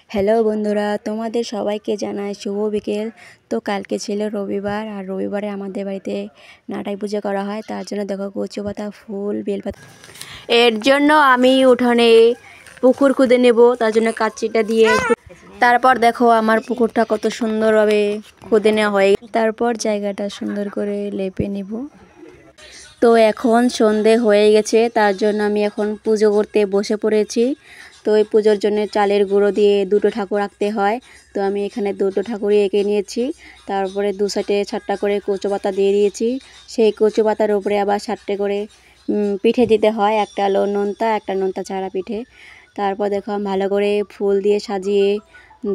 Hello বন্ধুরা, তোমাদের সবাইকে জানাই শুভ বিকেল। তো কালকে ছিল রবিবার, আর রবিবারে আমাদের বাড়িতে নাটাই পূজা করা হয়। তার জন্য দেখো কচু পাতা, ফুল, বেলপাতা। এর জন্য আমি উঠানে পুকুর খুদে নেব, তার জন্য কাচ্চিটা দিয়ে তারপর দেখো আমার পুকুরটা কত সুন্দরভাবে খুদে নেওয়া হয়। তারপর জায়গাটা সুন্দর করে লেপে নেব। তো এখন সন্ধে হয়ে গেছে, তার জন্য আমি এখন পুজো করতে বসে পড়েছি। তো এই পুজোর জন্য চালের গুঁড়ো দিয়ে দুটো ঠাকুর আঁকতে হয়। তো আমি এখানে দুটো ঠাকুরই এঁকে নিয়েছি। তারপরে দু সাইডে 7টা করে কচু পাতা দিয়ে দিয়েছি। সেই কচু পাতার উপরে আবার 7টে করে পিঠে দিতে হয়, একটা হলো নোনতা, একটা নোনতা ছাড়া পিঠে। তারপর দেখো ভালো করে ফুল দিয়ে সাজিয়ে,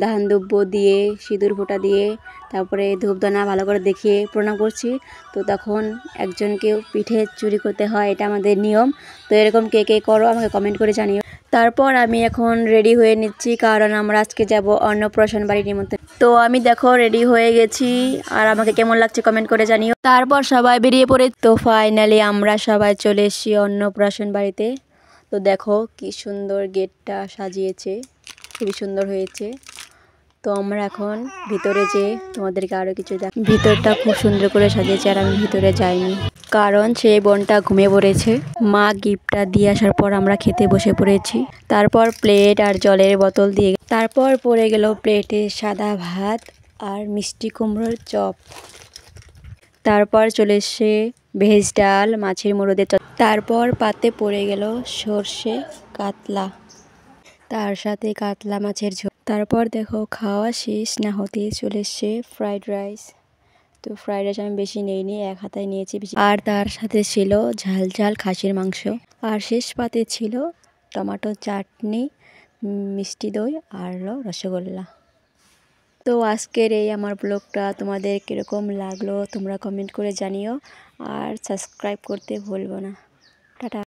ধান দুব্য দিয়ে, সিঁদুর ফোঁটা দিয়ে, তারপরে ধূপদানা ভালো করে দেখিয়ে প্রণাম করছি। তো তখন একজনকেও পিঠে চুরি করতে হয়, এটা আমাদের নিয়ম। তো এরকম কে কে করো আমাকে কমেন্ট করে জানিও। তারপর আমি এখন রেডি হয়ে নিচ্ছি, কারণ আমরা আজকে যাব অন্নপ্রাশন বাড়ির নিমন্ত্রণ। তো আমি দেখো রেডি হয়ে গেছি, আর আমাকে কেমন লাগছে কমেন্ট করে জানিও। তারপর সবাই বেরিয়ে পড়ে। তো ফাইনালি আমরা সবাই চলে এসেছি অন্নপ্রাশন বাড়িতে। তো দেখো কি সুন্দর গেটটা সাজিয়েছে, খুবই সুন্দর হয়েছে। তো আমরা এখন ভিতরে যে তোমাদেরকে আরও কিছু ভিতরটা খুব সুন্দর করে সাজিয়েছে, আর আমি ভিতরে যাইনি কারণ সেই বোনটা ঘুমিয়ে পড়েছে। মা গিফটটা দিয়ে আসার পর আমরা খেতে বসে পড়েছি। তারপর প্লেট আর জলের বোতল দিয়ে, তারপর পড়ে গেল প্লেটে সাদা ভাত আর মিষ্টি কুমড়োর চপ। তারপর চলে এসছে ভেজ ডাল, মাছের মুড়োদের। তারপর পাতে পড়ে গেল সর্ষে কাতলা, তার সাথে কাতলা মাছের ঝোল। তারপর দেখো খাওয়া শেষ না হতে চলে এসছে ফ্রাইড রাইস। তো ফ্রাইড রাইস আমি বেশি নেইনি, এক হাতায় নিয়েছি বেশি। আর তার সাথে ছিল ঝাল ঝাল খাসির মাংস। আর শেষ পাতে ছিল টমেটো চাটনি, মিষ্টি দই আর রসগোল্লা। তো আজকের এই আমার ব্লগটা তোমাদের কীরকম লাগলো তোমরা কমেন্ট করে জানিও, আর সাবস্ক্রাইব করতে ভুলবো না। টাটা।